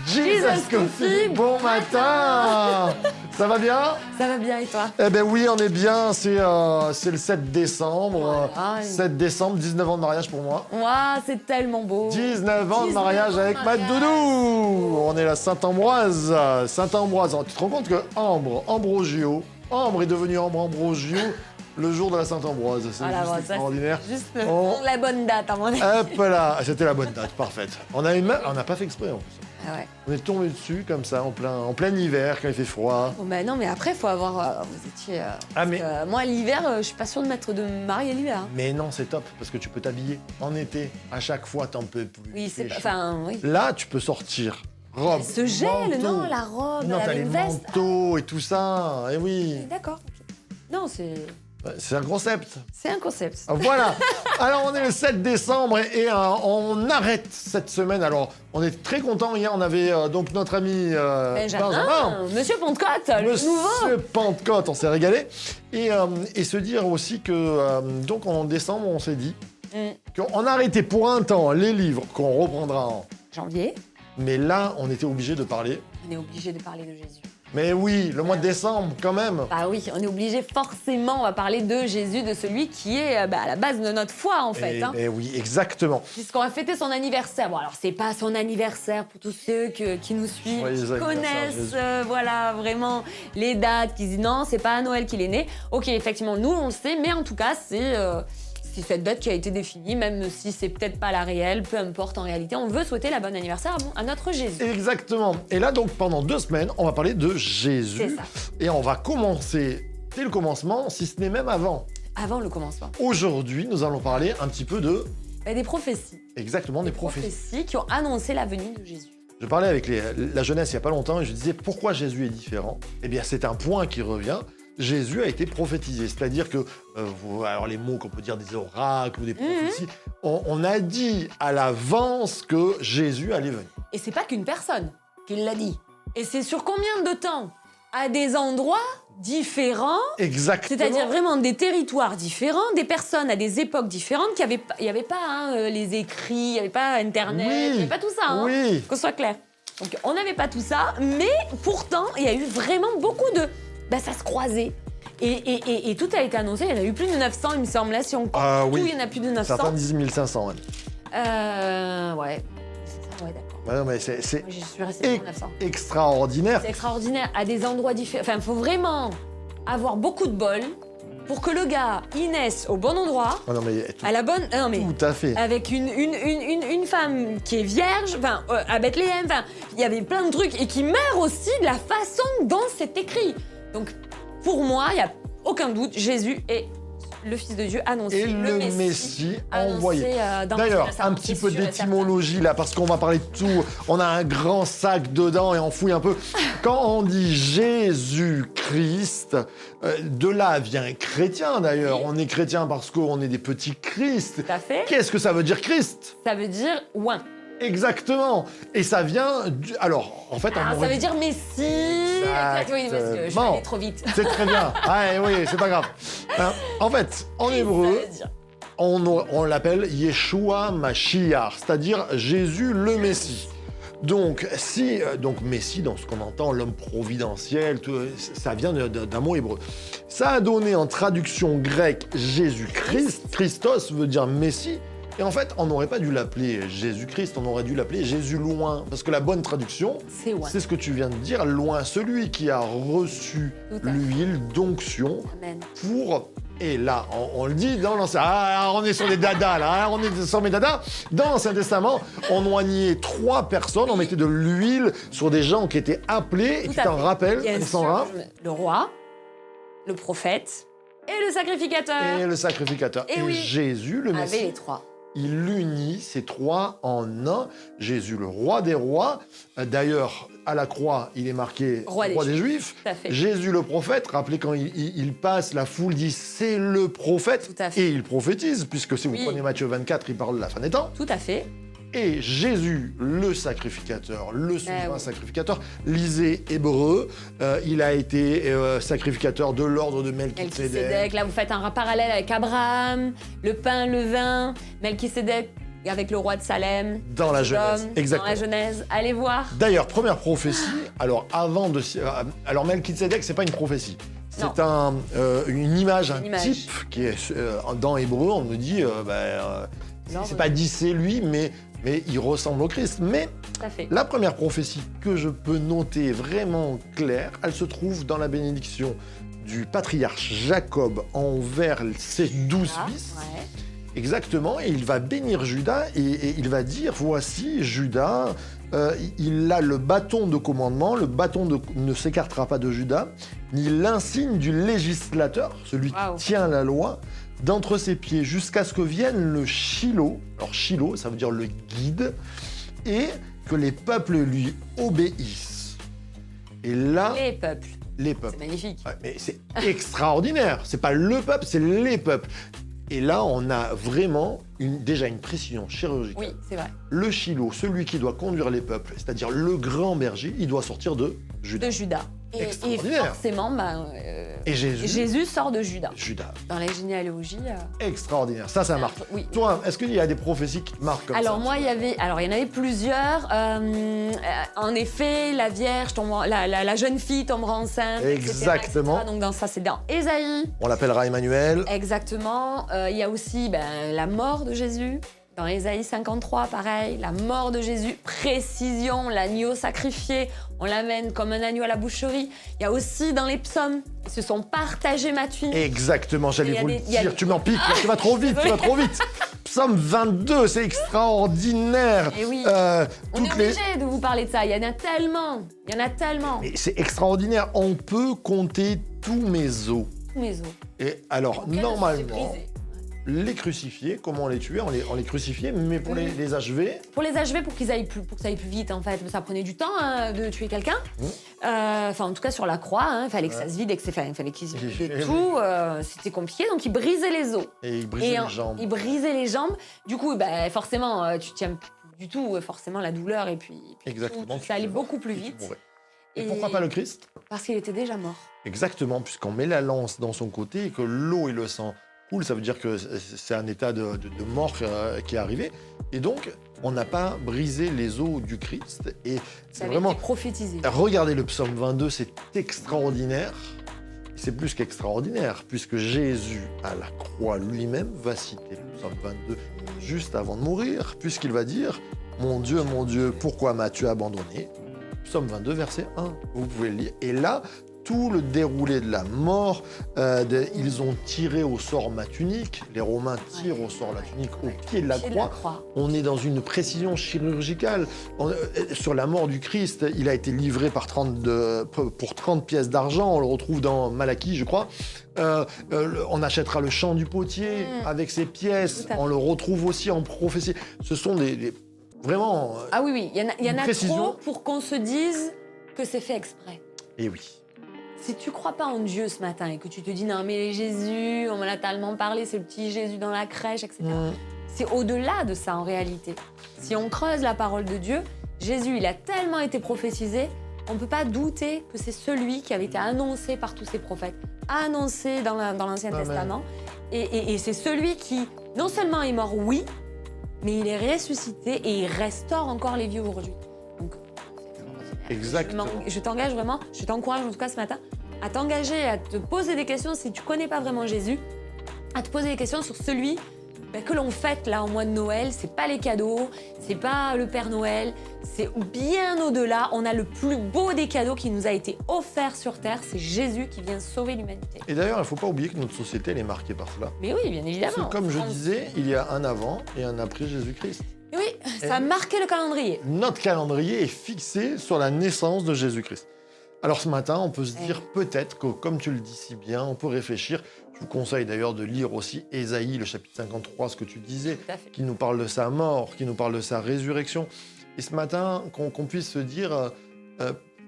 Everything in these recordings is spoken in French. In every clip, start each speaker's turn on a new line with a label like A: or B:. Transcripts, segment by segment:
A: Jesus Coffee, bon matin. Ça va bien?
B: Ça va bien et toi?
A: Eh ben oui, on est bien, c'est le 7 décembre.
B: Voilà.
A: 7 décembre, 19 ans de mariage pour moi.
B: Waouh, c'est tellement beau.
A: 19 ans de
B: 19
A: mariage
B: ans de
A: avec ma
B: mariage.
A: doudou. On est la Saint-Ambroise. Saint-Ambroise, tu te rends compte que Ambrogio, Ambre est devenu Ambrogio le jour de la Saint-Ambroise. C'est
B: Voilà,
A: juste
B: bon, ça,
A: extraordinaire.
B: c'est juste
A: On-
B: la bonne date à mon avis.
A: Hop là, c'était la bonne date, parfaite. On n'a pas fait exprès en plus.
B: Ah ouais.
A: On est tombé dessus comme ça, en plein hiver, quand il fait froid.
B: Bon, bah non, mais après, il faut avoir. Vous étiez.
A: Ah, mais-
B: moi, l'hiver, je suis pas sûre de mettre de me marier l'hiver. Hein.
A: Mais non, c'est top, parce que tu peux t'habiller. En été, à chaque fois, t'en peux plus.
B: Oui, c'est
A: il fait
B: pas.
A: chaud.
B: Enfin, oui.
A: Là, tu peux sortir. Robe,
B: Ce gel,
A: manteau.
B: non, la robe,
A: Non, t'as
B: avec
A: les
B: une veste.
A: manteaux et tout ça. Et oui,
B: D'accord. Ok. Non,
A: c'est un concept.
B: c'est un concept.
A: Voilà. Alors, on est le 7 décembre et on arrête cette semaine. Alors, on est très contents. Hier, on avait donc notre ami Benjamin.
B: Monsieur Pentecôte, le nouveau.
A: Monsieur Pentecôte, on s'est régalé. Et se dire aussi que, donc en décembre, on s'est dit qu'on arrêtait pour un temps les livres qu'on reprendra en...
B: Janvier,
A: Mais là, on était obligé de parler.
B: on est obligé de parler de Jésus.
A: Mais oui, le mois de décembre, quand même.
B: Bah oui, on est obligé forcément, on va parler de Jésus, de celui qui est à la base de notre foi en fait. Hein.
A: Et oui, exactement.
B: Puisqu'on va fêter son anniversaire. Bon alors c'est pas son anniversaire pour tous ceux qui nous suivent,
A: Joyeux
B: qui
A: anniversaire,
B: connaissent
A: Jésus.
B: voilà vraiment les dates, qui disent non c'est pas à Noël qu'il est né. Ok effectivement nous on le sait, mais en tout cas c'est cette date qui a été définie, même si c'est peut-être pas la réelle, peu importe en réalité, on veut souhaiter la bonne anniversaire à notre Jésus.
A: Exactement. Et là, donc, pendant 2 semaines, on va parler de Jésus.
B: C'est ça.
A: Et on va commencer dès le commencement, si ce n'est même avant.
B: Avant le commencement.
A: Aujourd'hui, nous allons parler un petit peu de...
B: Des prophéties.
A: Exactement, des prophéties.
B: Prophéties qui ont annoncé la venue de Jésus.
A: Je parlais avec la jeunesse il n'y a pas longtemps et je disais pourquoi Jésus est différent. Eh bien, c'est un point qui revient. Jésus a été prophétisé, c'est-à-dire que, alors les mots qu'on peut dire des oracles ou des prophéties, on a dit à l'avance que Jésus allait venir.
B: Et c'est pas qu'une personne qui l'a dit. Et c'est sur combien de temps? À des endroits différents,
A: Exactement.
B: c'est-à-dire vraiment des territoires différents, des personnes à des époques différentes, il n'y avait pas les écrits, il n'y avait pas Internet, il n'y avait pas tout ça, hein,
A: Oui.
B: qu'on soit clair. Donc on n'avait pas tout ça, mais pourtant, il y a eu vraiment beaucoup de... ça se croisait. Et tout a été annoncé, il y en a eu plus de 900, il me semble, là, si on compte
A: Oui.
B: tout, il y en a plus de 900.
A: Certains disent 1500. Ouais.
B: Ouais, d'accord.
A: Ouais, non, mais c'est
B: Moi, je suis restée sur 900.
A: extraordinaire.
B: C'est extraordinaire, à des endroits différents. Enfin, il faut vraiment avoir beaucoup de bol pour que le gars, il naisse au bon endroit,
A: Oh, non, mais tout,
B: à la bonne... Non, mais
A: tout à fait.
B: avec une femme qui est vierge, à Bethléem, il y avait plein de trucs, et qui meurt aussi de la façon dont c'est écrit. Donc, pour moi, il n'y a aucun doute, Jésus est le Fils de Dieu annoncé,
A: Et
B: le
A: le Messie
B: annoncé,
A: envoyé.
B: dans
A: D'ailleurs,
B: la
A: un
B: Sainte,
A: petit
B: c'est
A: peu
B: sûr et certain.
A: d'étymologie là, parce qu'on va parler de tout. On a un grand sac dedans et on fouille un peu. Quand on dit Jésus-Christ, de là vient chrétien d'ailleurs.
B: Oui.
A: On est chrétien parce qu'on est des petits Christ.
B: Tout à fait.
A: Qu'est-ce que ça veut dire Christ?
B: Ça veut dire ouin.
A: Exactement. Et ça vient Alors, en fait, on
B: Ah, ça
A: aurait
B: veut
A: dit-
B: dire Messie. Oui, parce que je vais
A: Exactement.
B: aller trop vite.
A: C'est très bien. Ouais, oui, c'est pas grave. En fait, en hébreux,
B: Ça veut dire-
A: on l'appelle Yeshua Mashiach, c'est-à-dire Jésus le Messie. Donc, donc Messie, dans ce qu'on entend, l'homme providentiel, ça vient d'un mot hébreu. Ça a donné en traduction grecque Jésus-Christ. Christos veut dire Messie. Et en fait, on n'aurait pas dû l'appeler Jésus-Christ, on aurait dû l'appeler Jésus loin. Parce que la bonne traduction,
B: C'est ouin.
A: c'est ce que tu viens de dire, loin, celui qui a reçu
B: Tout à fait.
A: l'huile d'onction
B: Amen.
A: pour... Et là, on le dit dans l'Ancien... Ah, on est sur les dadas, là, on est sur mes dadas. Dans l'Ancien Testament, on oignait 3 personnes, on mettait de l'huile sur des gens qui étaient appelés, et
B: Tout
A: tu
B: à
A: t'en
B: fait.
A: rappelles,
B: Bien
A: Alexandra?
B: sûr, le roi, le prophète et le sacrificateur.
A: Et le sacrificateur.
B: Et oui.
A: Jésus, le
B: Avait
A: Messie,
B: les 3.
A: il unit ces trois en un. Jésus, le roi des rois. D'ailleurs, à la croix, il est marqué
B: Roi
A: des Juifs.
B: Tout à fait.
A: Jésus, le prophète. Rappelez, quand il passe, la foule dit c'est le prophète.
B: Tout à fait.
A: Et il prophétise, puisque si vous
B: Oui.
A: prenez Matthieu 24, il parle de la fin des temps.
B: Tout à fait.
A: Et Jésus, le sacrificateur, le souverain
B: oui.
A: sacrificateur, lisez Hébreu, il a été sacrificateur de l'ordre de Melchisédek.
B: Melchisédek, là vous faites un parallèle avec Abraham, le pain, le vin, Melchisédek avec le roi de Salem.
A: Dans la Genèse,
B: Sodome,
A: exactement.
B: Dans la Genèse, allez voir.
A: D'ailleurs, première prophétie, alors Melchisédek, c'est pas une prophétie. C'est une image, un
B: image.
A: type qui est dans Hébreu, on nous dit, c'est pas dit c'est lui, mais il ressemble au Christ. Mais
B: Tout à fait.
A: la première prophétie que je peux noter vraiment claire, elle se trouve dans la bénédiction du patriarche Jacob envers ses 12
B: Ah,
A: fils.
B: ouais.
A: Exactement, et il va bénir Judas et il va dire, voici Judas, il a le bâton de commandement, le bâton ne s'écartera pas de Judas, ni l'insigne du législateur, celui
B: Waouh.
A: qui tient la loi, d'entre ses pieds jusqu'à ce que vienne le Shiloh. Alors Shiloh, ça veut dire le guide, et que les peuples lui obéissent. Et là,
B: Les peuples,
A: les peuples.
B: c'est magnifique.
A: Ouais, mais c'est extraordinaire. C'est pas le peuple, c'est les peuples. Et là, on a vraiment déjà une précision chirurgicale.
B: Oui, c'est vrai.
A: Le Shiloh, celui qui doit conduire les peuples, c'est-à-dire le grand berger, il doit sortir de Juda.
B: De Judas. Et
A: Extraordinaire.
B: forcément,
A: Et Jésus,
B: Jésus sort de Judas.
A: Juda.
B: Dans la généalogie.
A: Extraordinaire. Ça marque.
B: Oui.
A: Toi, est-ce qu'il y a des prophéties qui te marquent comme
B: Alors
A: ça
B: moi, il y en avait plusieurs. En effet, la Vierge, la jeune fille tombera enceinte.
A: Exactement.
B: Etc. Donc dans ça, c'est dans Ésaïe.
A: On l'appellera Emmanuel.
B: Exactement. Il y a aussi la mort de Jésus. Dans Ésaïe 53, pareil, la mort de Jésus, précision, l'agneau sacrifié, on l'amène comme un agneau à la boucherie. Il y a aussi dans les psaumes, ils se sont partagés ma tuile.
A: Exactement, j'allais
B: Il y a
A: vous
B: des-
A: le
B: il y a
A: dire.
B: des-
A: Tu m'en piques, tu vas trop vite, tu vas trop vite. Psaume 22, c'est extraordinaire.
B: Et oui. On est
A: toutes les-
B: obligé de vous parler de ça, il y en a tellement. Il y en a tellement.
A: Mais c'est extraordinaire. On peut compter tous mes os.
B: Tous mes os.
A: Et alors,
B: Aucun ne se fait
A: normalement,
B: briser.
A: les crucifiés, comment on les tuait? On les crucifiait, mais pour les achever,
B: Pour les achever, pour que ça aille plus vite, en fait, ça prenait du temps hein, de tuer quelqu'un. Enfin, en tout cas, sur la croix, il fallait que ça se vide, il fallait qu'ils se vident de tout. C'était compliqué, donc ils brisaient les os.
A: et ils brisaient les jambes.
B: Ils brisaient les jambes. Du coup, forcément, tu tiens plus du tout, forcément, la douleur, et puis
A: Exactement.
B: ça allait beaucoup plus
A: Tu
B: vite.
A: mourrais. Et pourquoi pas le Christ?
B: Parce qu'il était déjà mort.
A: Exactement, puisqu'on met la lance dans son côté et que l'eau et le sang coulent, ça veut dire que c'est un état de mort qui est arrivé. Et donc, on n'a pas brisé les os du Christ. Et
B: Ça
A: c'est
B: avait
A: vraiment...
B: été prophétisé.
A: Regardez le psaume 22, c'est extraordinaire. C'est plus qu'extraordinaire, puisque Jésus, à la croix lui-même, va citer le psaume 22 juste avant de mourir, puisqu'il va dire « Mon Dieu, pourquoi m'as-tu abandonné ?» Psaume 22, verset 1, vous pouvez le lire. Et là, tout le déroulé de la mort, ils ont tiré au sort ma tunique, les Romains tirent au sort la tunique au pied de la
B: Pied de
A: croix. On est dans une précision chirurgicale. Sur la mort du Christ, il a été livré pour 30 pièces d'argent. On le retrouve dans Malachie, je crois. On achètera le champ du potier avec ses pièces.
B: Tout à fait.
A: On le retrouve aussi en prophétie. Ce sont vraiment...
B: Ah oui, il y en a
A: précision.
B: trop pour qu'on se dise que c'est fait exprès.
A: Et oui.
B: Si tu crois pas en Dieu ce matin et que tu te dis non mais Jésus, on m'en a tellement parlé, c'est le petit Jésus dans la crèche, etc. C'est au-delà de ça en réalité. Si on creuse la parole de Dieu, Jésus, il a tellement été prophétisé, on ne peut pas douter que c'est celui qui avait été annoncé par tous ces prophètes, annoncé dans l'Ancien
A: Amen.
B: Testament. Et c'est celui qui, non seulement est mort, oui, mais il est ressuscité et il restaure encore les vieux aujourd'hui. Donc,
A: Exactement.
B: je t'engage vraiment, je t'encourage en tout cas ce matin, à t'engager, à te poser des questions si tu connais pas vraiment Jésus, à te poser des questions sur celui que l'on fête là au mois de Noël. C'est pas les cadeaux, c'est pas le Père Noël, c'est bien au-delà. On a le plus beau des cadeaux qui nous a été offert sur terre, c'est Jésus qui vient sauver l'humanité.
A: Et d'ailleurs, il ne faut pas oublier que notre société, elle est marquée par cela.
B: Mais oui, bien évidemment.
A: Parce que comme je disais, il y a un avant et un après Jésus-Christ.
B: Et oui, ça a marqué le calendrier.
A: Notre calendrier est fixé sur la naissance de Jésus-Christ. Alors ce matin, on peut se dire peut-être que, comme tu le dis si bien, on peut réfléchir Je vous conseille d'ailleurs de lire aussi Ésaïe, le chapitre 53, ce que tu disais,
B: Tout à fait.
A: qui nous parle de sa mort, qui nous parle de sa résurrection. Et ce matin, qu'on puisse se dire...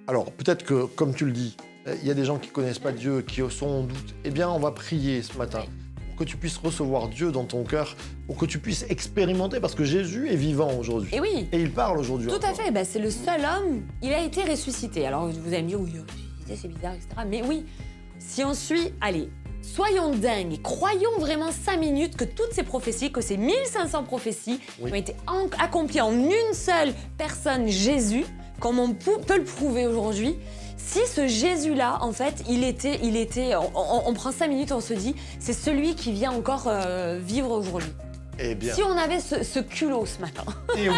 A: alors, peut-être que, comme tu le dis, il y a des gens qui ne connaissent pas Dieu, qui sont en doute. Eh bien, on va prier ce matin pour que tu puisses recevoir Dieu dans ton cœur, pour que tu puisses expérimenter, parce que Jésus est vivant aujourd'hui.
B: Et oui,
A: Et il parle aujourd'hui.
B: tout à fait. Bah, c'est le seul homme. Il a été ressuscité. Alors, vous allez me dire, oui, ressuscité, c'est bizarre, etc. Mais oui, si on suit, allez, soyons dingues et croyons vraiment 5 minutes que toutes ces prophéties, que ces 1500 prophéties
A: Oui.
B: ont été accomplies en une seule personne, Jésus, comme on peut le prouver aujourd'hui. Si ce Jésus-là, en fait, on prend 5 minutes, on se dit, c'est celui qui vient encore vivre aujourd'hui.
A: Eh bien,
B: Si on avait ce culot ce matin,
A: et oui,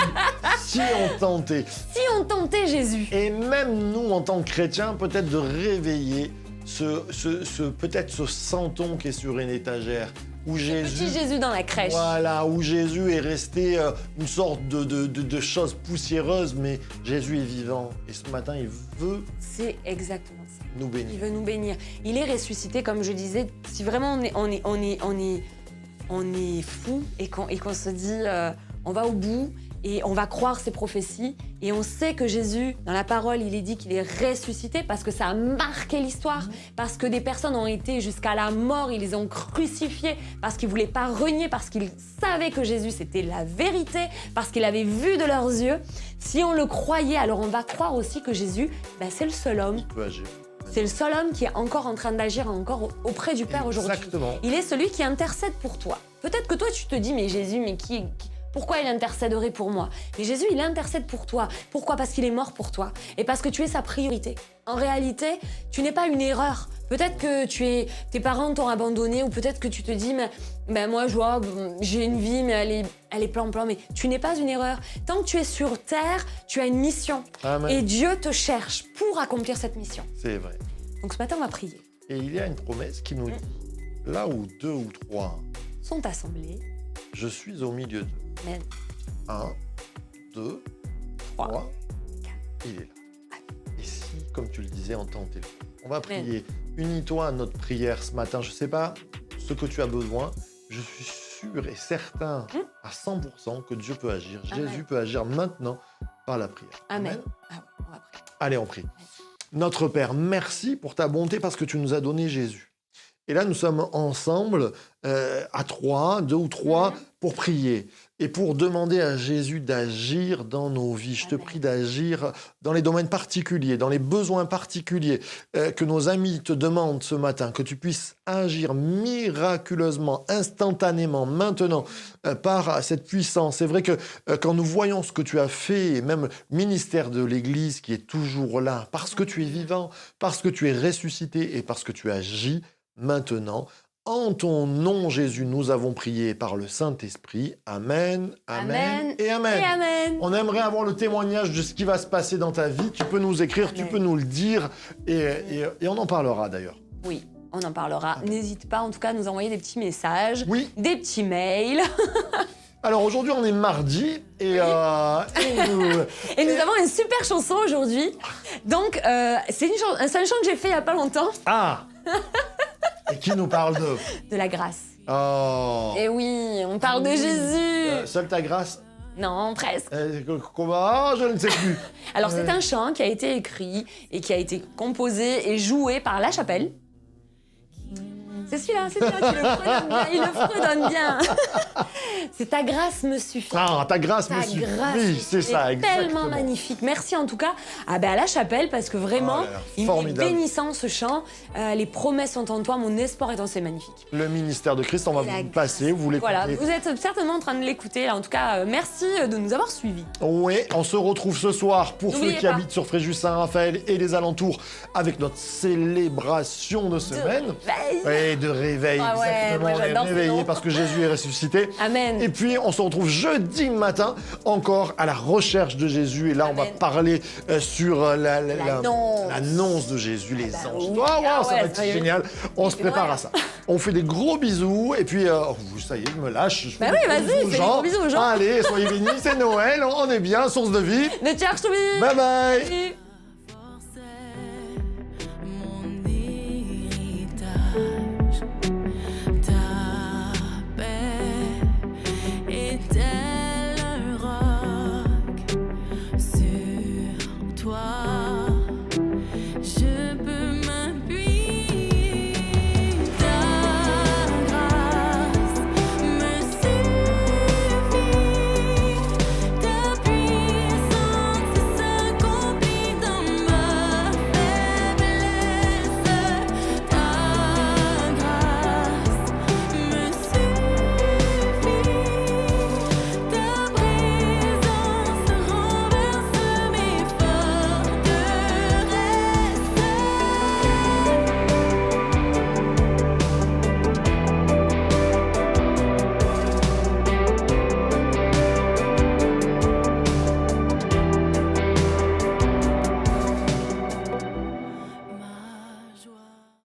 A: si on tentait,
B: si on tentait Jésus,
A: et même nous, en tant que chrétiens, peut-être de réveiller peut-être ce santon qui est sur une étagère, où Jésus...
B: petit Jésus dans la crèche.
A: Voilà, où Jésus est resté une sorte de chose poussiéreuse, mais Jésus est vivant. Et ce matin, il veut
B: C'est exactement ça.
A: nous
B: Il
A: bénir.
B: veut nous bénir. Il est ressuscité, comme je disais. Si vraiment on est fou et qu'on se dit, on va au bout et on va croire ces prophéties et on sait que Jésus, dans la parole, il est dit qu'il est ressuscité parce que ça a marqué l'histoire, parce que des personnes ont été jusqu'à la mort, ils les ont crucifiés, parce qu'ils ne voulaient pas renier, parce qu'ils savaient que Jésus c'était la vérité, parce qu'ils l'avaient vu de leurs yeux. Si on le croyait, alors on va croire aussi que Jésus, c'est le seul homme.
A: Il peut agir.
B: C'est le seul homme qui est encore en train d'agir encore auprès du Père aujourd'hui.
A: Exactement.
B: Il est celui qui intercède pour toi. Peut-être que toi, tu te dis, mais Jésus, pourquoi il intercéderait pour moi? Mais Jésus, il intercède pour toi. Pourquoi? Parce qu'il est mort pour toi. Et parce que tu es sa priorité. En réalité, tu n'es pas une erreur. Peut-être que tes parents t'ont abandonné, ou peut-être que tu te dis, moi, j'ai une vie, mais elle est plan-plan. Mais tu n'es pas une erreur. Tant que tu es sur terre, tu as une mission.
A: Amen.
B: Et Dieu te cherche pour accomplir cette mission.
A: C'est vrai.
B: Donc ce matin, on va prier.
A: Et il y a une promesse qui nous dit, là où 2 ou 3,
B: Sont assemblés.
A: je suis au milieu d'eux.
B: Amen.
A: 1, 2, 3, il est là. Et si, comme tu le disais, on tentait le coup, on va prier. Unis-toi à notre prière ce matin. Je ne sais pas ce que tu as besoin. Je suis sûr et certain à 100% que Dieu peut agir.
B: Amen.
A: Jésus peut agir maintenant par la prière.
B: Amen. Ah ouais, on va prier.
A: Allez, on prie. Notre Père, merci pour ta bonté parce que tu nous as donné Jésus. Et là, nous sommes ensemble, à 3, 2 ou 3, pour prier et pour demander à Jésus d'agir dans nos vies. Je te prie d'agir dans les domaines particuliers, dans les besoins particuliers que nos amis te demandent ce matin, que tu puisses agir miraculeusement, instantanément, maintenant, par cette puissance. C'est vrai que quand nous voyons ce que tu as fait, et même le ministère de l'Église qui est toujours là, parce que tu es vivant, parce que tu es ressuscité et parce que tu agis, maintenant, en ton nom, Jésus, nous avons prié par le Saint-Esprit. Amen, amen, et amen.
B: Et amen.
A: On aimerait avoir le témoignage de ce qui va se passer dans ta vie. Tu peux nous écrire, tu peux nous le dire, et on en parlera d'ailleurs.
B: Oui, on en parlera. N'hésite pas, en tout cas, à nous envoyer des petits messages,
A: Oui.
B: des petits mails.
A: Alors aujourd'hui, on est mardi, et
B: Et nous avons une super chanson aujourd'hui. Donc, c'est un chant que j'ai fait il n'y a pas longtemps,
A: Ah Et qui nous parle de...
B: de la grâce.
A: Oh
B: Et oui, on parle de Jésus.
A: Seule ta grâce.
B: Non, presque.
A: Comment? Je ne sais plus.
B: Alors, c'est un chant qui a été écrit et qui a été composé et joué par La Chapelle. C'est celui-là qui le fredonne bien, il le fredonne bien. C'est ta grâce me suffit.
A: Ah, ta grâce
B: Ta
A: me suffit.
B: grâce
A: Oui, c'est ça, exactement.
B: tellement magnifique. Merci en tout cas à La Chapelle parce que vraiment,
A: Oh là là,
B: il est
A: formidable.
B: bénissant ce chant. Les promesses sont en toi, mon espoir est en c'est magnifique.
A: Le ministère de Christ, on va
B: Et la
A: vous passer, vous l'écoutez.
B: Voilà, vous êtes certainement en train de l'écouter. En tout cas, merci de nous avoir suivis.
A: Oui, on se retrouve ce soir pour ceux
B: N'oubliez
A: qui
B: pas.
A: habitent sur Fréjus-Saint-Raphaël et les alentours avec notre célébration de semaine.
B: Réveil.
A: Et de réveil,
B: Ah ouais,
A: exactement.
B: moi,
A: On est
B: j'adore ce
A: réveillés
B: nom.
A: parce que Jésus est ressuscité.
B: Amen.
A: Et puis, on se retrouve jeudi matin, encore à la recherche de Jésus. Et là, on va
B: Amen.
A: parler sur
B: L'annonce.
A: l'annonce de Jésus, les
B: bah
A: anges.
B: oui.
A: Oh, wow,
B: Ah
A: ça
B: ouais,
A: va être
B: sérieux.
A: génial. On se
B: C'est
A: prépare
B: vrai.
A: à ça. On fait des gros bisous. Et puis, ça y est, je me lâche. Je fais
B: Bah
A: des
B: oui,
A: gros
B: vas-y,
A: bisous aux
B: fais des
A: gens.
B: gros bisous aux gens.
A: Allez, soyez bénis, c'est Noël, on est bien, source de vie.
B: Ne cherche
A: Bye bye.
B: Salut.